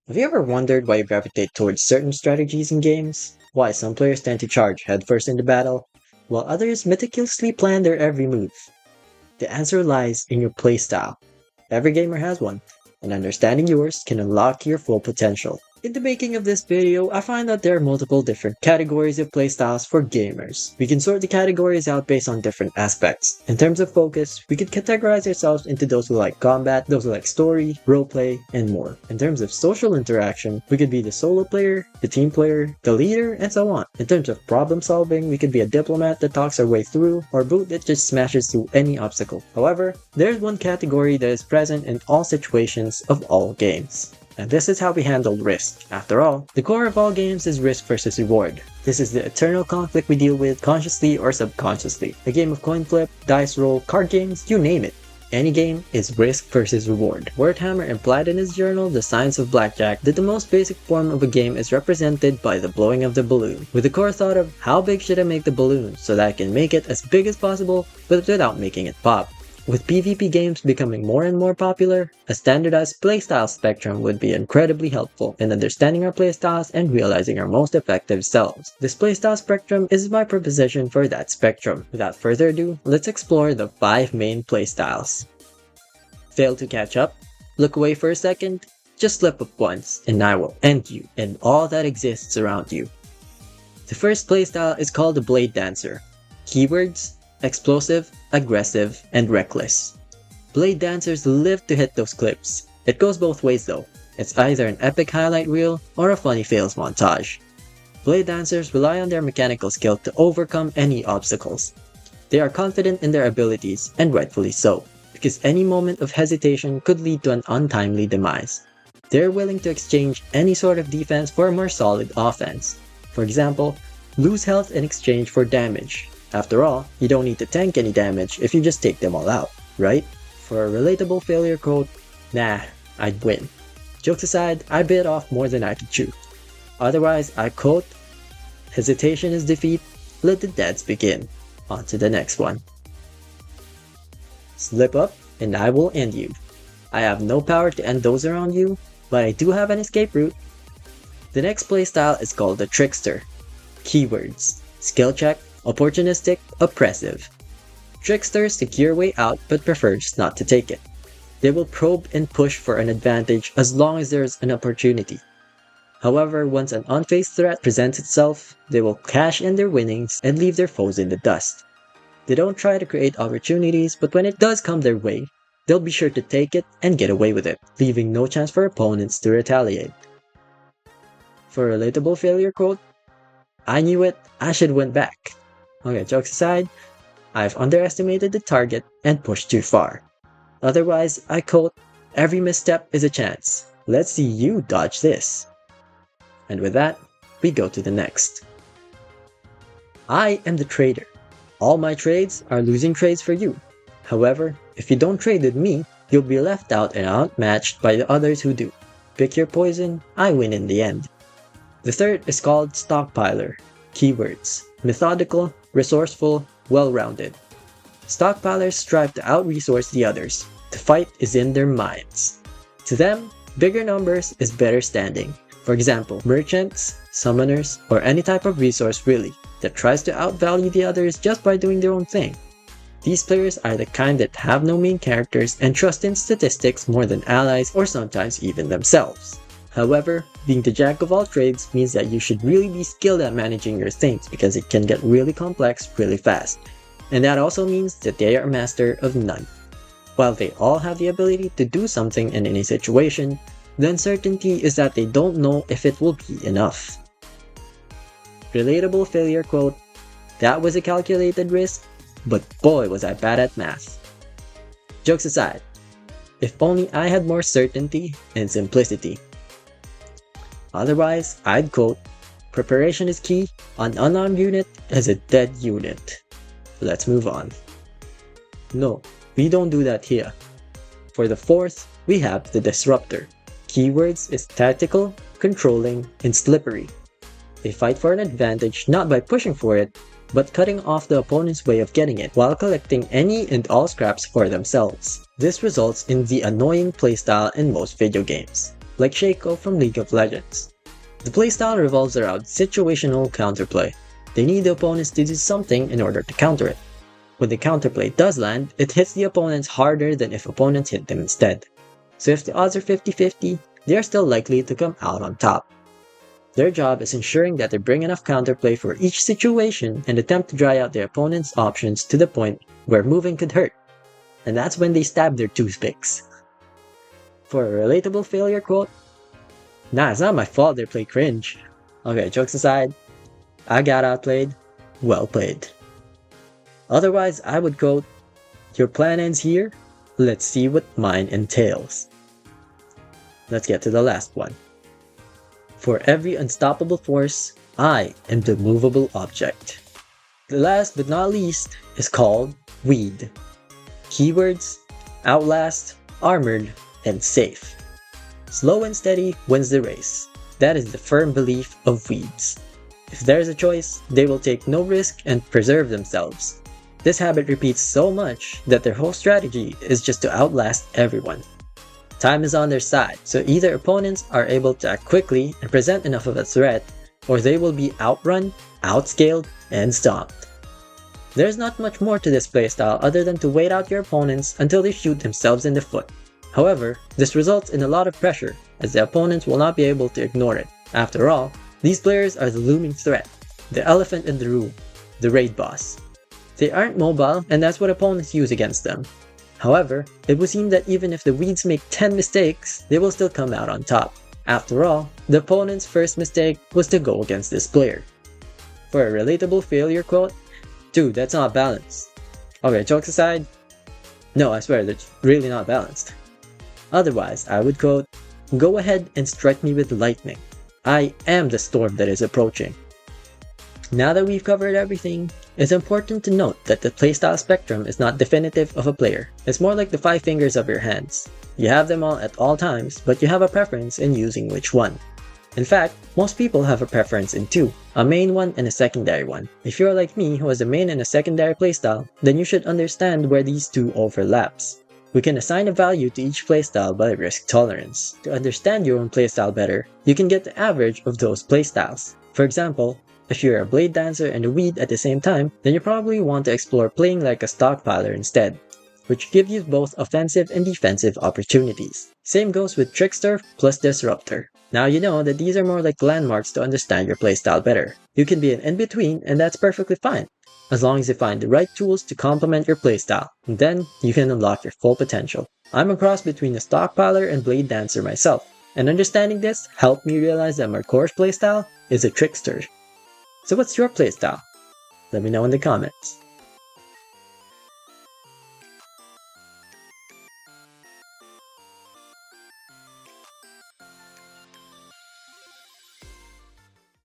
Have you ever wondered why you gravitate towards certain strategies in games? Why some players tend to charge headfirst into battle, while others meticulously plan their every move? The answer lies in your playstyle. Every gamer has one, and understanding yours can unlock your full potential. In the making of this video, I find that there are multiple different categories of playstyles for gamers. We can sort the categories out based on different aspects. In terms of focus, we could categorize ourselves into those who like combat, those who like story, roleplay, and more. In terms of social interaction, we could be the solo player, the team player, the leader, and so on. In terms of problem solving, we could be a diplomat that talks our way through, or brute that just smashes through any obstacle. However, there's one category that is present in all situations of all games. And this is how we handle risk. After all, the core of all games is risk versus reward. This is the eternal conflict we deal with consciously or subconsciously. A game of coin flip, dice roll, card games, you name it. Any game is risk versus reward. Werthammer implied in his journal, The Science of Blackjack, that the most basic form of a game is represented by the blowing of the balloon, with the core thought of how big should I make the balloon so that I can make it as big as possible but without making it pop. With PvP games becoming more and more popular, a standardized playstyle spectrum would be incredibly helpful in understanding our playstyles and realizing our most effective selves. This playstyle spectrum is my proposition for that spectrum. Without further ado, let's explore the 5 main playstyles. Fail to catch up? Look away for a second? Just slip up once, and I will end you and all that exists around you. The first playstyle is called the Blade Dancer. Keywords: explosive, aggressive, and reckless. Blade dancers live to hit those clips. It goes both ways though. It's either an epic highlight reel or a funny fails montage. Blade dancers rely on their mechanical skill to overcome any obstacles. They are confident in their abilities, and rightfully so, because any moment of hesitation could lead to an untimely demise. They're willing to exchange any sort of defense for a more solid offense. For example, lose health in exchange for damage. After all, you don't need to tank any damage if you just take them all out, right? For a relatable failure quote, nah, I'd win. Jokes aside, I bit off more than I could chew. Otherwise, I quote, hesitation is defeat, let the deads begin. On to the next one. Slip up and I will end you. I have no power to end those around you, but I do have an escape route. The next playstyle is called the Trickster. Keywords: skill check, opportunistic, oppressive. Tricksters secure a way out but prefers not to take it. They will probe and push for an advantage as long as there is an opportunity. However, once an unfaced threat presents itself, they will cash in their winnings and leave their foes in the dust. They don't try to create opportunities, but when it does come their way, they'll be sure to take it and get away with it, leaving no chance for opponents to retaliate. For a relatable failure quote, I knew it, I should went back. Okay, jokes aside, I've underestimated the target and pushed too far. Otherwise, I quote, every misstep is a chance. Let's see you dodge this. And with that, we go to the next. I am the trader. All my trades are losing trades for you. However, if you don't trade with me, you'll be left out and outmatched by the others who do. Pick your poison, I win in the end. The third is called Stockpiler. Keywords: methodical, resourceful, well-rounded. Stockpilers strive to out-resource the others. The fight is in their minds. To them, bigger numbers is better standing. For example, merchants, summoners, or any type of resource really, that tries to outvalue the others just by doing their own thing. These players are the kind that have no main characters and trust in statistics more than allies or sometimes even themselves. However, being the jack of all trades means that you should really be skilled at managing your things because it can get really complex really fast. And that also means that they are a master of none. While they all have the ability to do something in any situation, the uncertainty is that they don't know if it will be enough. Relatable failure quote, that was a calculated risk, but boy was I bad at math. Jokes aside, if only I had more certainty and simplicity. Otherwise, I'd quote, preparation is key, an unarmed unit is a dead unit. Let's move on. No, we don't do that here. For the fourth, we have the Disruptor. Keywords is tactical, controlling, and slippery. They fight for an advantage not by pushing for it, but cutting off the opponent's way of getting it while collecting any and all scraps for themselves. This results in the annoying playstyle in most video games. like Shaco from League of Legends. The playstyle revolves around situational counterplay. They need the opponents to do something in order to counter it. When the counterplay does land, it hits the opponents harder than if opponents hit them instead. So if the odds are 50-50, they are still likely to come out on top. Their job is ensuring that they bring enough counterplay for each situation and attempt to dry out their opponent's options to the point where moving could hurt. And that's when they stab their toothpicks. For a relatable failure quote, "Nah, it's not my fault they play cringe." Okay, jokes aside, I got outplayed, well played. Otherwise, I would quote, "Your plan ends here, let's see what mine entails." Let's get to the last one. For every unstoppable force, I am the movable object. The last but not least is called Weed. Keywords: Outlast, Armored, and Safe. Slow and steady wins the race. That is the firm belief of Weeds. If there's a choice, they will take no risk and preserve themselves. This habit repeats so much that their whole strategy is just to outlast everyone. Time is on their side, so either opponents are able to act quickly and present enough of a threat, or they will be outrun, outscaled, and stomped. There's not much more to this playstyle other than to wait out your opponents until they shoot themselves in the foot. However, this results in a lot of pressure, as the opponents will not be able to ignore it. After all, these players are the looming threat, the elephant in the room, the raid boss. They aren't mobile, and that's what opponents use against them. However, it would seem that even if the Weeds make 10 mistakes, they will still come out on top. After all, the opponent's first mistake was to go against this player. For a relatable failure quote, "Dude, that's not balanced." Okay, jokes aside, no, I swear, that's really not balanced. Otherwise, I would quote, "Go ahead and strike me with lightning. I am the storm that is approaching." Now that we've covered everything, it's important to note that the playstyle spectrum is not definitive of a player. It's more like the 5 fingers of your hands. You have them all at all times, but you have a preference in using which one. In fact, most people have a preference in 2, a main one and a secondary one. If you're like me who has a main and a secondary playstyle, then you should understand where these 2 overlaps. We can assign a value to each playstyle by risk tolerance. To understand your own playstyle better, you can get the average of those playstyles. For example, if you're a Blade Dancer and a Weed at the same time, then you probably want to explore playing like a Stockpiler instead, which gives you both offensive and defensive opportunities. Same goes with Trickster plus Disruptor. Now you know that these are more like landmarks to understand your playstyle better. You can be an in-between, and that's perfectly fine, as long as you find the right tools to complement your playstyle, and then you can unlock your full potential. I'm a cross between a Stockpiler and Blade Dancer myself, and understanding this helped me realize that my core playstyle is a Trickster. So what's your playstyle? Let me know in the comments.